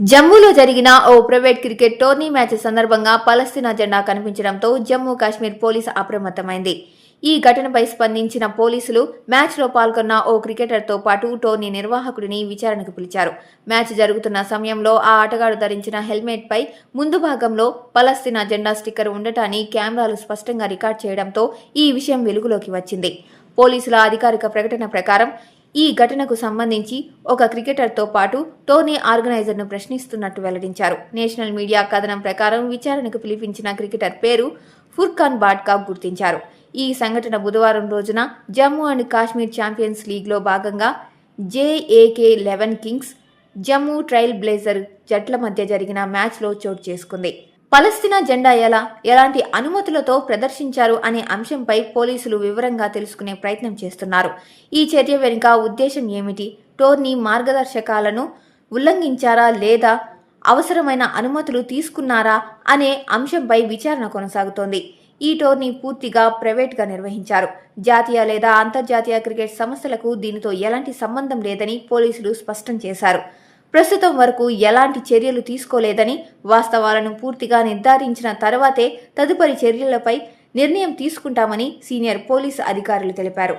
జమ్మూలో జరిగిన ఓ private cricket tourney match సందర్భంగా పలస్తీనా జెండా కనిపించడంతో జమ్మూ కాశ్మీర్ పోలీసు అప్రమత్తమైంది. ఈ ఘటనపై స్పందించిన పోలీసులు మ్యాచ్లో పాల్గొన్న ఓ క్రికెటర్తో పాటు టోర్నీ నిర్వాహకుడిని విచారణకు పిలిచారు. మ్యాచ్ జరుగుతున్న సమయంలో ఆ ఆటగాడు ధరించిన హెల్మెట్పై ముందు భాగంలో పలస్తీనా జెండా స్టిక్కర్ ఉండటాన్ని కెమెరాలు స్పష్టంగా రికార్డ్ చేయడంతో ఈ విషయం వెలుగులోకి వచ్చింది. పోలీసుల అధికారిక ప్రకటన ప్రకారం ఈ ఘటనకు సంబంధించి ఒక క్రికెటర్తో పాటు టోర్నీ ఆర్గనైజర్ను ప్రశ్నిస్తున్నట్టు వెల్లడించారు. నేషనల్ మీడియా కథనం ప్రకారం విచారణకు పిలిపించిన క్రికెటర్ పేరు ఫుర్ఖాన్ బాట్కా గుర్తించారు. ఈ సంఘటన బుధవారం రోజున జమ్మూ అండ్ కాశ్మీర్ ఛాంపియన్స్ లీగ్లో భాగంగా JAK11 Kings, Jammu trial blazer జట్ల మధ్య జరిగిన మ్యాచ్లో చోటు చేసుకుంది. పలస్తీనా జెండా ఎలాంటి అనుమతులతో ప్రదర్శించారు అనే అంశంపై పోలీసులు వివరంగా తెలుసుకునే ప్రయత్నం చేస్తున్నారు. ఈ చర్య వెనుక ఉద్దేశం ఏమిటి, టోర్నీ మార్గదర్శకాలను ఉల్లంఘించారా లేదా అవసరమైన అనుమతులు తీసుకున్నారా అనే అంశంపై విచారణ కొనసాగుతోంది. ఈ టోర్నీ పూర్తిగా ప్రైవేట్గా నిర్వహించారు. జాతీయ లేదా అంతర్జాతీయ క్రికెట్ సంస్థలకు దీనితో ఎలాంటి సంబంధం లేదని పోలీసులు స్పష్టం చేశారు. ప్రస్తుతం వరకు ఎలాంటి చర్యలు తీసుకోలేదని, వాస్తవాలను పూర్తిగా నిర్ధారించిన తర్వాతే తదుపరి చర్యలపై నిర్ణయం తీసుకుంటామని సీనియర్ పోలీసు అధికారులు తెలిపారు.